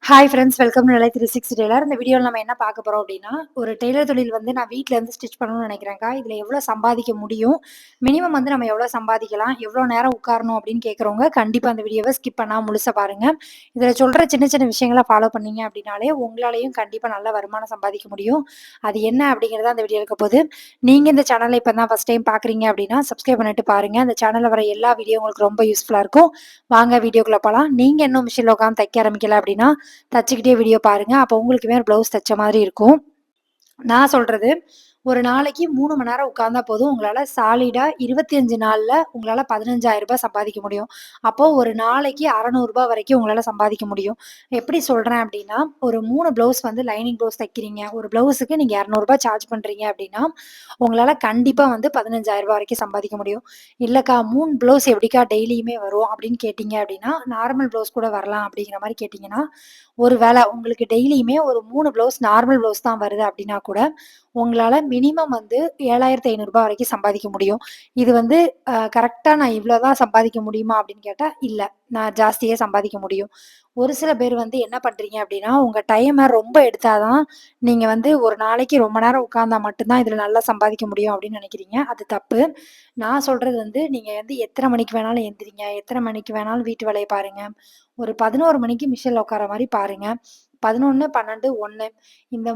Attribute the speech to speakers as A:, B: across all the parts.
A: Hi friends, welcome to நிலை 360 Taylor. இந்த வீடியோல நம்ம என்ன பார்க்க போறோம் அப்படின்னா, ஒரு டெய்லர் தொழில் வந்து நான் வீட்ல இருந்து ஸ்டிச் பண்ணணும்னு நினைக்கிறேன்க்கா. இதுல எவ்வளோ சம்பாதிக்க முடியும்? மினிமம் வந்து நம்ம எவ்வளோ சம்பாதிக்கலாம்? எவ்வளோ நேரம் உட்காரணும் அப்படின்னு கேட்குறவங்க, கண்டிப்பா அந்த வீடியோவ ஸ்கிப் பண்ணாம முழுசா பாருங்க. இதுல சொல்ற சின்ன சின்ன விஷயங்கள ஃபாலோ பண்ணீங்க அப்படின்னாலே, உங்களாலயும் கண்டிப்பா நல்ல வருமானம் சம்பாதிக்க முடியும். அது என்ன அப்படிங்கிறது அந்த வீடியோ இருக்க போது. நீங்க இந்த சேனல இப்ப தான் ஃபர்ஸ்ட் டைம் பார்க்குறீங்க அப்படின்னா, சப்ஸ்கிரைப் பண்ணிட்டு பாருங்க. அந்த சேனல்ல வர எல்லா வீடியோ உங்களுக்கு ரொம்ப யூஸ்ஃபுல்லா இருக்கும். வாங்க வீடியோக்குள்ள போலாம். நீங்க இன்னும் மிஷின்ல உட்காந்து தைக்க ஆரம்பிக்கல அப்படின்னா, தச்சுக்கிட்டே வீடியோ பாருங்க. அப்போ உங்களுக்குமே ஒரு ப்ளவுஸ் தச்ச மாதிரி இருக்கும். நான் சொல்றது, ஒரு நாளைக்கு 3 மணி நேரம் உட்கார்ந்தா போதும். உங்களால சாலிடா 25 நாள்ல உங்களால ரூ. 15,000 சம்பாதிக்க முடியும். அப்போ ஒரு நாளைக்கு ரூ. 600 வரைக்கும் உங்களால சம்பாதிக்க முடியும். எப்படி சொல்றேன் அப்படின்னா, ஒரு 3 ப்ளவுஸ் வந்து லைனிங் ப்ளவுஸ் தைக்கிறீங்க. ஒரு ப்ளவுஸுக்கு நீங்க ரூ. 200 சார்ஜ் பண்றீங்க அப்படின்னா, உங்களால கண்டிப்பா வந்து ரூ. 15,000 வரைக்கும் சம்பாதிக்க முடியும். இல்லக்கா 3 ப்ளவுஸ் எப்படிக்கா டெய்லியுமே வரும் அப்படின்னு கேட்டீங்க அப்படின்னா, நார்மல் ப்ளவுஸ் கூட வரலாம் அப்படிங்கிற மாரி கேட்டீங்கன்னா, ஒரு வேள உங்களுக்கு டெய்லியுமே ஒரு 3 ப்ளவுஸ் நார்மல் ப்ளவுஸ் தான் வருது அப்படின்னா கூட, உங்களால மினிமம் வந்து ரூ. 7,500 வரைக்கும் சம்பாதிக்க முடியும். இது வந்து கரெக்ட்டா நான் இவ்ளோ தான் சம்பாதிக்க முடியுமா அப்படின்னு கேட்டா, இல்ல. நான் ஜாஸ்தியே சம்பாதிக்க முடியும். ஒரு சில பேர் வந்து என்ன பண்றீங்க அப்படின்னா, உங்க டைம ரொம்ப எடுத்தா தான், நீங்க வந்து ஒரு நாளைக்கு ரொம்ப நேரம் உட்கார்ந்தா மட்டும் தான் இதுல நல்லா சம்பாதிக்க முடியும் அப்படின்னு நினைக்கிறீங்க. அது தப்பு. நான் சொல்றது வந்து, நீங்க வந்து எத்தன மணிக்கு வேணாலும் எந்திரிங்க. எத்தன மணிக்கு வேணாலும் வீட்டு வேலைய பாருங்க. ஒரு 11 மணிக்கு மிஷின்ல உட்கார மாரி பாருங்க. 11, 12, 1 இந்த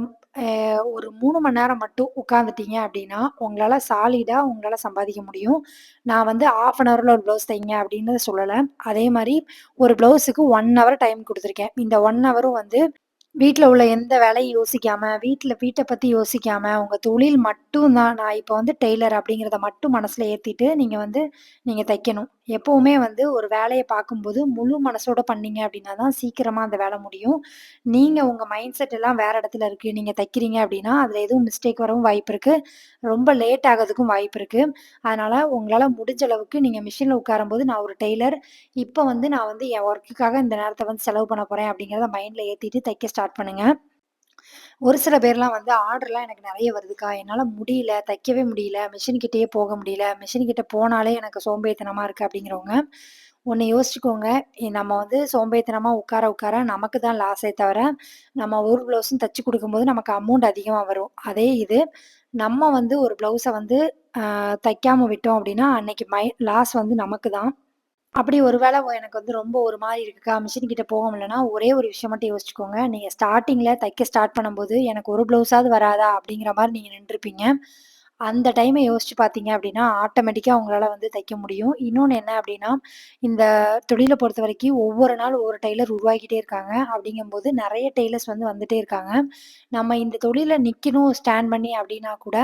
A: அ ஒரு 3 மணி நேரம் மட்டும் உட்காந்துட்டீங்க அப்டின்னா, உங்களால சாலிடா உங்களால சம்பாதிக்க முடியும். நான் வந்து 1/2 அன் ஹவர்ல ஒரு ப்ளவுஸ் தைங்க அப்டின்னு சொல்லல. அதே மாரி ஒரு ப்ளவுஸுக்கு 1 ஹவர் டைம் குடுத்துருக்கேன். இந்த 1 ஹவரும் வந்து வீட்ல உள்ள எந்த வேலையும் யோசிக்காம, வீட்ட பத்தி யோசிக்காம, உங்க தொழில் மட்டும் தான். நான் இப்ப வந்து டெய்லர் அப்படிங்கிறத மட்டும் மனசுல ஏத்திட்டு, நீங்க தைக்கணும். எப்பவுமே வந்து ஒரு வேலைய பார்க்கும்போது, முழு மனசோட பண்ணீங்க அப்படின்னா தான் சீக்கிரமா அந்த வேல முடியும். நீங்க உங்க மைண்ட் செட் எல்லாம் வேற இடத்துல இருக்கு. நீங்க தைக்கிறீங்க அப்படின்னா, அதுல எதுவும் மிஸ்டேக் வரவும் வாய்ப்பு இருக்கு. ரொம்ப லேட் ஆகறதுக்கும் வாய்ப்பு இருக்கு. அதனால உங்களால முடிஞ்ச அளவுக்கு நீங்க மிஷின்ல உட்காரும்போது, நான் ஒரு டெய்லர். இப்ப வந்து நான் வந்து என் ஒர்க்குக்காக இந்த நேரத்த வந்து செலவு பண்ண போறேன் அப்படிங்கிறத மைண்ட்ல ஏத்திட்டு தைக்க ஸ்டார்ட் பண்ணுங்க. ஒரு சில பேர்லாம் வந்து ஆர்டர்லாம் எனக்கு நெறைய வருதுக்கா. என்னால முடியல, தைக்கவே முடியல. மிஷின் கிட்டயே போக முடியல. மிஷின் கிட்ட போனாலே எனக்கு சோம்பேறித்தனமா இருக்கு அப்படிங்கிறவங்க, ஒண்ணு யோசிச்சுக்கோங்க. நம்ம வந்து சோம்பேறித்தனமா உட்கார உட்கார நமக்கு தான் லாஸே தவிர, நம்ம ஒரு ப்ளவுஸும் தச்சு குடுக்கும்போது நமக்கு அமௌண்ட் அதிகமா வரும். அதே இது நம்ம வந்து ஒரு ப்ளவுஸ வந்து தைக்காம விட்டோம் அப்படின்னா, அன்னைக்கு லாஸ் வந்து நமக்கு தான். அப்படி ஒரு வேள எனக்கு வந்து ரொம்ப ஒரு மாரி இருக்குக்கா, மிஷின் கிட்ட போக முடியலன்னா, ஒரே ஒரு விஷயம் மட்டும் யோசிச்சுக்கோங்க. நீங்க ஸ்டார்ட்டிங்ல தைக்க ஸ்டார்ட் பண்ணும்போது, எனக்கு ஒரு ப்ளவுஸாவது வராதா? அப்படிங்கிற மாரி நீங்க நின்றுப்பீங்க. அந்த டைம யோசிச்சு பார்த்தீங்க அப்படின்னா, ஆட்டோமேட்டிக்கா உங்களால வந்து தைக்க முடியும். இன்னொன்னு என்ன அப்படின்னா, இந்த தொழில பொறுத்தவரைக்கும் ஒவ்வொரு நாள் ஒவ்வொரு டெய்லர் உருவாக்கிட்டே இருக்காங்க. அப்படிங்கும்போது நெறைய டெய்லர்ஸ் வந்து வந்துட்டே இருக்காங்க. நம்ம இந்த தொழில்ல நிக்கணும், ஸ்டாண்ட் பண்ணி அப்படின்னா கூட,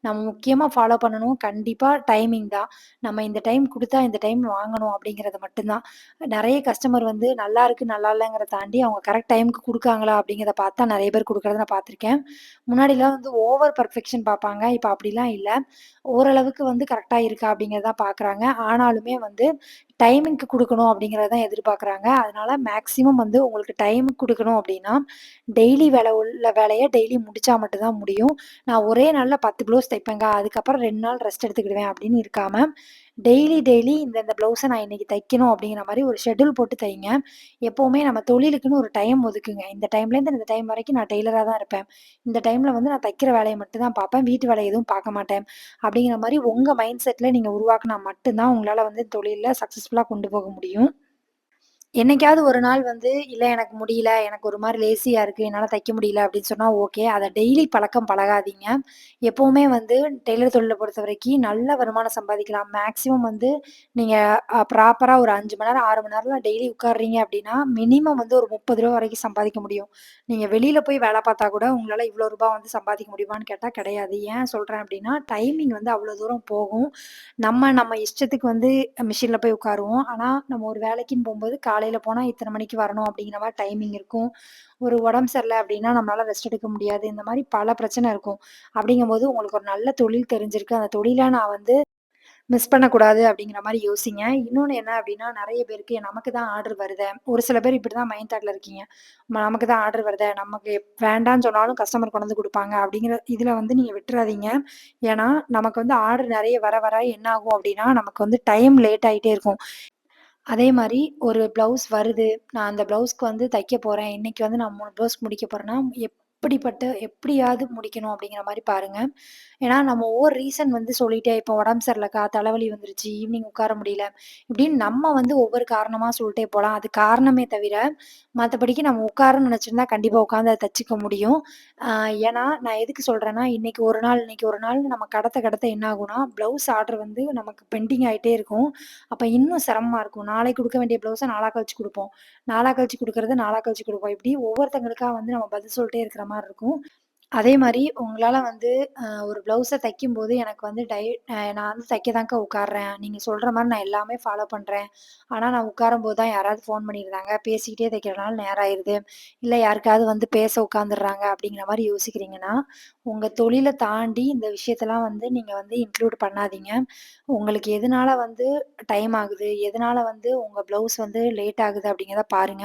A: நம்ம முக்கியமா ஃபாலோ பண்ணணும் கண்டிப்பா டைமிங் தான். நம்ம இந்த டைம் குடுத்தா, இந்த டைம் வாங்கணும் அப்படிங்கிறது மட்டும் தான். நெறைய கஸ்டமர் வந்து நல்லா இருக்கு, நல்லா இல்லங்கிறத தாண்டி அவங்க கரெக்ட் டைம்க்கு குடுக்காங்களா அப்படிங்கிறத பார்த்தா நெறைய பேர் குடுக்குறத நான் பார்த்துருக்கேன். முன்னாடிலாம் வந்து ஓவர் பெர்ஃபெக்ஷன் பார்ப்பாங்க. இப்ப அப்படிலாம் இல்ல. ஓரளவுக்கு வந்து கரெக்ட்டா இருக்கா அப்படிங்கிறத தான் பார்க்குறாங்க. ஆனாலுமே வந்து டைமிங்க்கு குடுக்கணும் அப்படிங்கிறத தான் எதிர்பார்க்குறாங்க. அதனால மேக்ஸிமம் வந்து உங்களுக்கு டைமுக்கு குடுக்கணும் அப்படின்னா, டெய்லி வேல உள்ள வேலைய டெய்லி முடிச்சா மட்டும் தான் முடியும். நான் ஒரே நாள்ல 10 ப்ளவுஸ் தைப்பேங்க. அதுக்கப்புறம் 2 நாள் ரெஸ்ட் எடுத்துக்கிடுவேன் அப்படின்னு இருக்காம, டெய்லி இந்தந்த ப்ளவுஸ நான் இன்னைக்கு தைக்கணும் அப்படிங்கிற மாரி ஒரு ஷெட்யூல் போட்டு தைங்க. எப்பவுமே நம்ம தொழிலுக்குன்னு ஒரு டைம் ஒதுக்குங்க. இந்த டைம்லேருந்து இந்த டைம் வரைக்கும் நான் டெய்லரா தான் இருப்பேன். இந்த டைம்ல வந்து நான் தைக்கிற வேலைய மட்டும் தான் பார்ப்பேன். வீட்டு வேலை எதுவும் பார்க்க மாட்டேன். அப்படிங்கிற மாரி உங்க மைண்ட் செட்ல நீங்க உருவாக்குனா மட்டும் தான் உங்களால வந்து தொழில்ல சக்சஸ்ஃபுல்லா கொண்டு போக முடியும். என்னைக்காவது ஒரு நாள் வந்து, "இல்ல எனக்கு முடியல. எனக்கு ஒரு மாரி லேசியா இருக்கு. என்னால தைக்க முடியல." அப்படின்னு சொன்னா ஓகே. அத டெய்லி பழக்கம் பழகாதீங்க. எப்பவுமே வந்து டெய்லர் தொழில பொறுத்தவரைக்கும் நல்ல வருமானம் சம்பாதிக்கலாம். மேக்ஸிமம் வந்து நீங்க ப்ராப்பரா ஒரு 5 மணி நேரம், 6 மணி நேரம் டெய்லி உட்கார்றீங்க அப்படின்னா, மினிமம் வந்து ஒரு ரூ. 30 வரைக்கும் சம்பாதிக்க முடியும். நீங்க வெளியில போய் வேல பார்த்தா கூட உங்களால இவ்வளோ ரூபா வந்து சம்பாதிக்க முடியுமான்னு கேட்டா கிடையாது. ஏன் சொல்றேன் அப்படின்னா, டைமிங் வந்து அவ்வளோ தூரம் போகும். நம்ம இஷ்டத்துக்கு வந்து மிஷின்ல போய் உட்காருவோம். ஆனா, நம்ம ஒரு வேலைக்குன்னு போம்போது காலையில போனா இத்தன மணிக்கு வரணும் அப்படிங்கிற மாரி டைமிங் இருக்கும். ஒரு உடம்பு சரியில்ல அப்படின்னா, நம்மளால ரெஸ்ட் எடுக்க முடியாது. இந்த மாரி பல பிரச்சனை இருக்கும். அப்படிங்கும்போது உங்களுக்கு ஒரு நல்ல தொழில் தெரிஞ்சிருக்கு. அந்த தொழில நான் வந்து மிஸ் பண்ணக்கூடாது அப்படிங்கிற மாரி யோசிங்க. இன்னொன்னு என்ன அப்படின்னா, நெறைய பேருக்கு நமக்கு தான் ஆர்டர் வருதே. ஒரு சில பேர் இப்படிதான் மைண்ட் தாட்ல இருக்கீங்க. நமக்கு தான் ஆர்டர் வருதே. நமக்கு வேண்டான்னு சொன்னாலும் கஸ்டமர் கொண்டு வந்து குடுப்பாங்க. அப்படிங்கிற இதுல வந்து நீங்க விட்டுறாதீங்க. ஏன்னா, நமக்கு வந்து ஆர்டர் நெறைய வர வர என்ன ஆகும் அப்படின்னா, நமக்கு வந்து டைம் லேட் ஆயிட்டே இருக்கும். அதே மாரி ஒரு ப்ளவுஸ் வருது. நான் அந்த ப்ளவுஸ்க்கு வந்து தைக்க போறேன். இன்னைக்கு வந்து நான் 3 ப்ளவுஸ் முடிக்க போறேன்னா, எப்படியாவது முடிக்கணும் அப்படிங்கிற மாரி பாருங்க. ஏன்னா, நம்ம ஒவ்வொரு ரீசன் வந்து சொல்லிட்டே இப்போ உடம்பு சரியில்லக்கா, தலைவலி வந்துருச்சு, ஈவினிங் உட்கார முடியல. இப்படின்னு நம்ம வந்து ஒவ்வொரு காரணமா சொல்ட்டே போலாம். அது காரணமே தவிர, மத்தபடிக்கு நம்ம உட்காரணும்னு நெனச்சிருந்தா கண்டிப்பா உட்காந்து அத தச்சுக்க முடியும். அ ஏன்னா, நான் எதுக்கு சொல்றேன்னா, இன்னைக்கு ஒரு நாள் நம்ம கடத்த கடத்த என்ன ஆகும்னா, ப்ளவுஸ் ஆர்டர் வந்து நமக்கு பெண்டிங் ஆயிட்டே இருக்கும். அப்ப இன்னும் சிரமமா இருக்கும். நாளைக்கு குடுக்க வேண்டிய ப்ளவுஸ நாளா கழிச்சு குடுப்போம். நாளா கழிச்சு குடுக்கறத நாளா கழிச்சு குடுப்போம். இப்படி ஒவ்வொருத்தங்களுக்கா வந்து நம்ம பதில் சொல்ட்டே இருக்கிற மாரி இருக்கும். அதே மாரி உங்களால வந்து ஒரு ப்ளவுஸ தைக்கும்போது எனக்கு வந்து நான் வந்து தைக்க தான்க்கா உட்கார்றேன். நீங்க சொல்ற மாரி நான் எல்லாமே ஃபாலோ பண்றேன். ஆனா நான் உட்காரும்போது தான் யாராவது ஃபோன் பண்ணிருந்தாங்க. பேசிக்கிட்டே தைக்கிறனால நேரம் ஆயிருது. இல்ல யாருக்காவது வந்து பேச உட்காந்துர்றாங்க அப்படிங்கிற மாரி யோசிக்கிறீங்கன்னா, உங்க தொழில தாண்டி இந்த விஷயத்தலாம் வந்து நீங்க வந்து இன்க்ளூட் பண்ணாதீங்க. உங்களுக்கு எதனால வந்து டைம் ஆகுது? எதனால வந்து உங்க ப்ளவுஸ் வந்து லேட் ஆகுது அப்படிங்கிறத பாருங்க.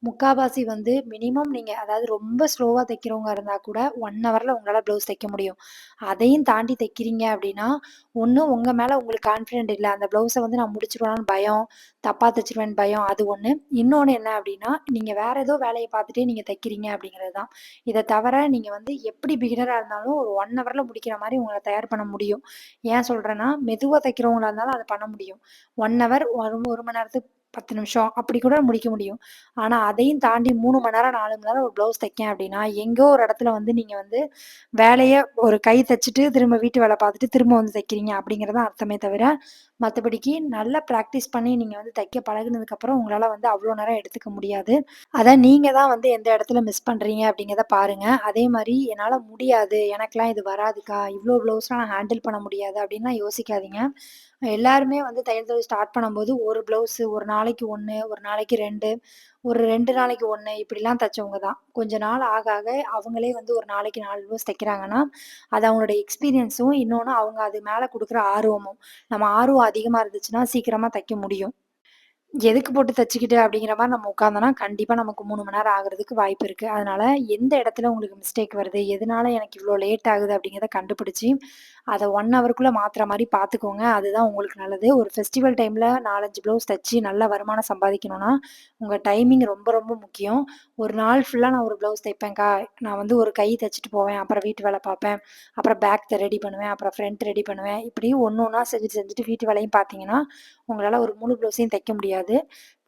A: முக்காவாசி வந்து மினிமம் நீங்க அதாவது ரொம்ப ஸ்லோவா தைக்கிறவங்க இருந்தா கூட 1 ஹவர்ல உங்களால ப்ளவுஸ் தைக்க முடியும். அதையும் தாண்டி தைக்கிறீங்க அப்படின்னா, ஒண்ணு உங்க மேல உங்களுக்கு கான்ஃபிடென்ட் இல்ல. அந்த ப்ளவுஸ வந்து நான் முடிச்சுருவேனான்னு பயம், தப்பா தச்சுருவேன்னு பயம் அது ஒண்ணு. இன்னொன்னு என்ன அப்படின்னா, நீங்க வேற ஏதோ வேலைய பார்த்துட்டே நீங்க தைக்கிறீங்க அப்படிங்கிறது தான். இத தவிர நீங்க வந்து எப்படி பிகினரா இருந்தாலும் ஒரு 1 ஹவர்ல முடிக்கிற மாரி உங்கள தயார் பண்ண முடியும். ஏன் சொல்றேன்னா, மெதுவா தைக்கிறவங்களா இருந்தாலும் அத பண்ண முடியும். 1 ஹவர் 1 மணி நேரத்துக்கு 10 நிமிஷம் அப்படி கூட முடிக்க முடியும். ஆனா, அதையும் தாண்டி 3 மணி நேரம், 4 மணி நேரம் ஒரு ப்ளவுஸ் தைக்கேன் அப்படின்னா, எங்கோ ஒரு இடத்துல வந்து நீங்க வந்து வேலைய ஒரு கை தச்சுட்டு, திரும்ப வீட்டு வேல பார்த்துட்டு, திரும்ப வந்து தைக்கிறீங்க அப்படிங்கிறது தான் அர்த்தமே தவிர, மத்தபடிக்கு நல்லா பிராக்டிஸ் பண்ணி நீங்க வந்து தைக்க பழகுனதுக்கப்புறம் உங்களால வந்து அவ்வளோ நேரம் எடுத்துக்க முடியாது. அதான் நீங்க தான் வந்து எந்த இடத்துல மிஸ் பண்றீங்க அப்படிங்கிறத பாருங்க. அதே மாரி என்னால முடியாது, எனக்கெல்லாம் இது வராதுக்கா, இவ்ளோ ப்ளவுஸ்லாம் நான் ஹேண்டில் பண்ண முடியாது அப்படின்லாம் யோசிக்காதீங்க. எல்லாருமே வந்து தையல் தொழில் ஸ்டார்ட் பண்ணும்போது ஒரு ப்ளவுஸு ஒரு நாளைக்கு 1, ஒரு நாளைக்கு 2, ஒரு 2 நாளைக்கு 1 இப்படிலாம் தச்சவங்க தான். கொஞ்ச நாள் ஆக ஆக அவங்களே வந்து ஒரு நாளைக்கு 4 ப்ளவுஸ் தைக்கிறாங்கன்னா, அது அவங்களோட எக்ஸ்பீரியன்ஸும், இன்னொன்னு அவங்க அது மேல குடுக்குற ஆர்வமும். நம்ம ஆர்வம் அதிகமா இருந்துச்சுன்னா சீக்கிரமா தைக்க முடியும். எதுக்கு போட்டு தச்சுக்கிட்டு அப்படிங்கிற மாரி நம்ம உட்கார்ந்தோம்னா, கண்டிப்பா நமக்கு 3 மணி நேரம் ஆகுறதுக்கு வாய்ப்பு இருக்கு. அதனால எந்த இடத்துல உங்களுக்கு மிஸ்டேக் வருது? எதனால எனக்கு இவ்ளோ லேட் ஆகுது? அப்படிங்கிறத கண்டுபிடிச்சு, அத 1 ஹவருக்குள்ள மாத்துற மாரி பார்த்துக்கோங்க. அதுதான் உங்களுக்கு நல்லது. ஒரு ஃபெஸ்டிவல் டைம்ல 4, 5 ப்ளவுஸ் தச்சு நல்ல வருமானம் சம்பாதிக்கணும்னா, உங்க டைமிங் ரொம்ப ரொம்ப முக்கியம். ஒரு நாள் ஃபுல்லா நான் ஒரு ப்ளவுஸ் தைப்பேன்க்கா. நான் வந்து ஒரு கை தச்சுட்டு போவேன். அப்புறம் வீட்டு வேல பார்ப்பேன். அப்புறம் பேக் ரெடி பண்ணுவேன். அப்புறம் ஃப்ரண்ட் ரெடி பண்ணுவேன். இப்படி ஒண்ணு ஒண்ணா செஞ்சுட்டு செஞ்சுட்டு வீட்டு வேலையும் பார்த்தீங்கன்னா, உங்களால ஒரு முழு ப்ளவுஸையும் தைக்க முடியாது.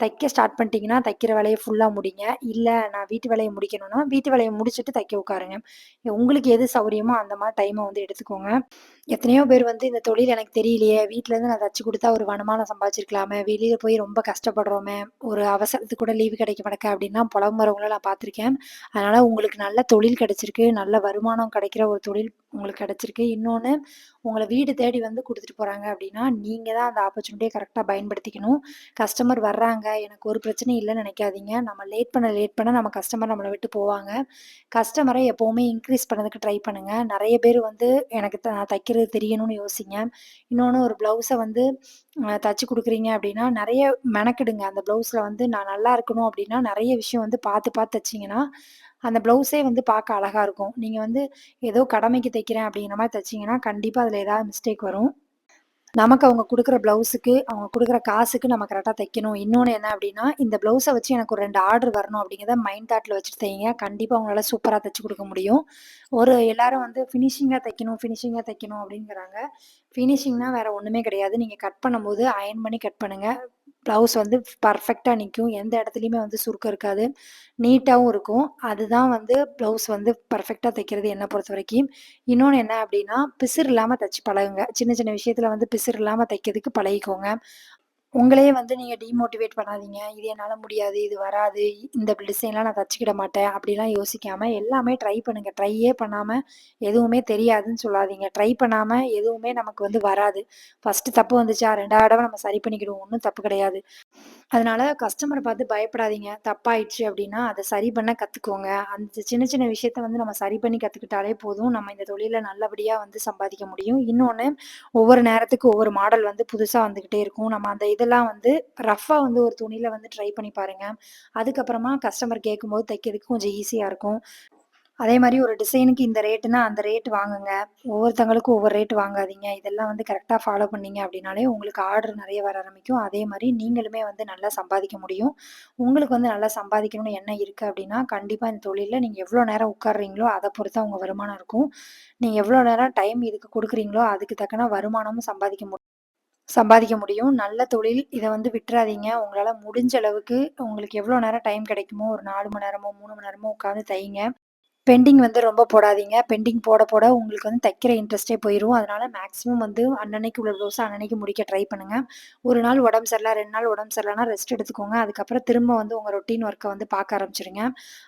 A: தைக்க ஸ்டார்ட் பண்ணிட்டீங்கன்னா, தைக்கிற வேலைய ஃபுல்லா முடிங்க. இல்ல நான் வீட்டு வேலைய முடிக்கணும்னா, வீட்டு வேலைய முடிச்சுட்டு தைக்க உட்காருங்க. உங்களுக்கு எது சௌரியமோ அந்த மாரி டைம வந்து எடுத்துக்கோங்க. எத்தனையோ பேர் வந்து இந்த தொழில் எனக்கு தெரியலையே! வீட்லேருந்து நான் தச்சு குடுத்தா ஒரு வருமானம் சம்பாதிச்சிருக்கலாமே! வெளிய போய் ரொம்ப கஷ்டப்படுறோமே! ஒரு அவசரத்துக்கு கூட லீவு கிடைக்க மாட்டேக்கா அப்டின்லாம் புலம்புறவங்கள நான் பார்த்துருக்கேன். அதனால உங்களுக்கு நல்ல தொழில் கிடைச்சிருக்கு. நல்ல வருமானம் கிடைக்கிற ஒரு தொழில் உங்களுக்கு கிடைச்சிருக்கு. இன்னொன்னு உங்கள வீடு தேடி வந்து குடுத்துட்டு போறாங்க அப்டின்னா, நீங்க தான் அந்த ஆப்பர்ச்சுனிட்டிய கரெக்ட்டா பயன்படுத்திக்கணும். கஸ்டமர் வர்றாங்க, எனக்கு ஒரு பிரச்சனையும் இல்லன்னு நெனைக்காதீங்க. நம்ம லேட் பண்ண நம்ம கஸ்டமர் நம்மள விட்டு போவாங்க. கஸ்டமர எப்பவுமே இன்க்ரீஸ் பண்ணதுக்கு ட்ரை பண்ணுங்க. நெறைய பேர் வந்து எனக்கு நான் தைக்கிறது தெரியணும்னு யோசிங்க. இன்னொன்னு ஒரு ப்ளவுஸ வந்து தச்சு குடுக்குறீங்க அப்டின்னா, நெறைய மெனக்கெடுங்க. அந்த ப்ளவுஸ்ல வந்து நான் நல்லா இருக்கணும் அப்டின்னா, நெறைய விஷயம் வந்து பார்த்து பார்த்து தச்சீங்கன்னா, அந்த ப்ளவுஸே வந்து பார்க்க அழகா இருக்கும். நீங்க வந்து ஏதோ கடமைக்கு தைக்கிறேன் அப்டிங்கிற மாரி தச்சீங்கன்னா, கண்டிப்பா அதுல ஏதாவது மிஸ்டேக் வரும். நமக்கு அவங்க குடுக்குற ப்ளவுஸுக்கு, அவங்க குடுக்குற காசுக்கு நம்ம கரெக்ட்டா தைக்கணும். இன்னொன்னு என்ன அப்டின்னா, இந்த ப்ளவுஸ வச்சு எனக்கு ஒரு 2 ஆர்டர் வரணும் அப்டிங்கிறத மைண்ட் தாட்ல வச்சுட்டு தைங்க. கண்டிப்பா உங்களால சூப்பரா தச்சு குடுக்க முடியும். எல்லாரும் வந்து ஃபினிஷிங்கா தைக்கணும் அப்டிங்கிறாங்க. ஃபினிஷிங்னா வேற ஒண்ணுமே கிடையாது. நீங்க கட் பண்ணும்போது அயர்ன் பண்ணி கட் பண்ணுங்க. ப்ளவுஸ் வந்து பெர்ஃபெக்ட்டா நிக்கும். எந்த இடத்துலயுமே வந்து சுருக்கம் இருக்காது. நீட்டாவும் இருக்கும். அதுதான் வந்து ப்ளவுஸ் வந்து பெர்ஃபெக்ட்டா தைக்கிறது என்ன பொறுத்தவரைக்கும். இன்னொன்னு என்ன அப்டின்னா, பிசிறு இல்லாம தச்சு பழகுங்க. சின்ன சின்ன விஷயத்துல வந்து பிசிறு இல்லாம தைக்கிறதுக்கு பழகிக்கோங்க. உங்களையே வந்து நீங்க டிமோட்டிவேட் பண்ணாதீங்க. இது என்னால முடியாது, இது வராது, இந்த டிசைன்லாம் நான் தச்சுக்கிட மாட்டேன் அப்டிலாம் யோசிக்காம எல்லாமே ட்ரை பண்ணுங்க. ட்ரையே பண்ணாம எதுவுமே தெரியாதுன்னு சொல்லாதீங்க. ட்ரை பண்ணாம எதுவுமே நமக்கு வந்து வராது. ஃபர்ஸ்ட்டு தப்பு வந்துச்சா 2வது தடவ நம்ம சரி பண்ணிக்கிடுவோம். ஒண்ணும் தப்பு கிடையாது. அதனால கஸ்டமர பார்த்து பயப்படாதீங்க. தப்பாயிடுச்சு அப்டின்னா, அத சரி பண்ண கத்துக்கோங்க. அந்த சின்ன சின்ன விஷயத்த வந்து நம்ம சரி பண்ணி கத்துக்கிட்டாலே போதும். நம்ம இந்த தொழில்ல நல்லபடியா வந்து சம்பாதிக்க முடியும். இன்னொன்னு, ஒவ்வொரு நேரத்துக்கு ஒவ்வொரு மாடல் வந்து புதுசா வந்துகிட்டே இருக்கும். நம்ம அந்த இதெல்லாம் வந்து ரஃப்பா வந்து ஒரு துணியில வந்து ட்ரை பண்ணி பாருங்க. அதுக்கப்புறமா கஸ்டமர் கேட்கும்போது தைக்கிறதுக்கு கொஞ்சம் ஈஸியா இருக்கும். அதே மாரி ஒரு டிசைனுக்கு இந்த ரேட்டுனா, அந்த ரேட் வாங்குங்க. ஒவ்வொருத்தவங்களுக்கும் ஒவ்வொரு ரேட் வாங்காதீங்க. இதெல்லாம் வந்து கரெக்ட்டா ஃபாலோ பண்ணீங்க அப்டின்னாலே, உங்களுக்கு ஆர்டர் நெறைய வர ஆரம்பிக்கும். அதே மாரி நீங்களுமே வந்து நல்லா சம்பாதிக்க முடியும். உங்களுக்கு வந்து நல்லா சம்பாதிக்கணும்னு எண்ணம் இருக்கு அப்டின்னா, கண்டிப்பா இந்த தொழில்ல நீங்க எவ்ளோ நேரம் உட்கார்றீங்களோ, அத பொறுத்து தான் உங்க வருமானம் இருக்கும். நீங்க எவ்ளோ நேரம் டைம் இதுக்கு குடுக்குறீங்களோ, அதுக்கு தக்கன வருமானமும் சம்பாதிக்க முடியும். நல்ல தொழில். இத வந்து விட்றாதீங்க. உங்களால முடிஞ்ச அளவுக்கு உங்களுக்கு எவ்ளோ நேரம் டைம் கிடைக்குமோ, ஒரு 4 மணி நேரமோ, 3 மணி நேரமோ உட்காந்து தையுங்க. பெண்டிங் வந்து ரொம்ப போடாதீங்க. பெண்டிங் போட, போட உங்களுக்கு வந்து தைக்கிற இன்ட்ரெஸ்ட்டே போயிரும். அதனால மேக்ஸிமம் வந்து அன்னன்னைக்கு உள்ள ப்ளவுஸ அன்னன்னைக்கு முடிக்க ட்ரை பண்ணுங்க. 1 நாள் உடம்பு சரியில்ல, 2 நாள் உடம்பு சரியில்லன்னா ரெஸ்ட் எடுத்துக்கோங்க. அதுக்கப்புறம் திரும்ப வந்து உங்க ரொட்டீன் ஒர்க்க வந்து பார்க்க ஆரம்பிச்சுருங்க.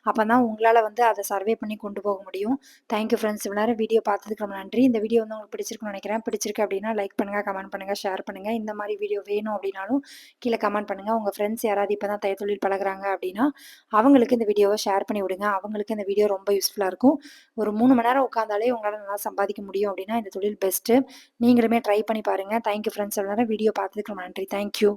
A: அப்பதான் உங்களால வந்து அத சர்வே பண்ணி கொண்டு போக முடியும். Thank you friends. இவ்வளோ நேரம் வீடியோ பார்த்ததுக்கு ரொம்ப நன்றி. இந்த வீடியோ வந்து உங்களுக்கு பிடிச்சிருக்கும்னு நெனைக்கிறேன். பிடிச்சிருக்கு அப்டின்னா லைக் பண்ணுங்க, கமெண்ட் பண்ணுங்க, ஷேர் பண்ணுங்க. இந்த மாரி வீடியோ வேணும் அப்டின்னாலும் கீழ கமெண்ட் பண்ணுங்க. உங்க ஃப்ரெண்ட்ஸ் யாராவது இப்ப தான் தையல் பழகுறாங்க அப்டின்னா, அவங்களுக்கு இந்த வீடியோவ ஷேர் பண்ணி விடுங்க. அவங்களுக்கு இந்த வீடியோ ரொம்ப யூஸ்ஃபுல்லா இருக்கும். ஒரு 3 மணி நேரம் உட்காந்தாலே உங்களால நல்லா சம்பாதிக்க முடியும் அப்டின்னா, இந்த தொழில் பெஸ்ட்டு. நீங்களுமே ட்ரை பண்ணி பாருங்க. Thank you friends. இவ்வளோ நேரம் வீடியோ பார்த்ததுக்கு ரொம்ப நன்றி. Thank you.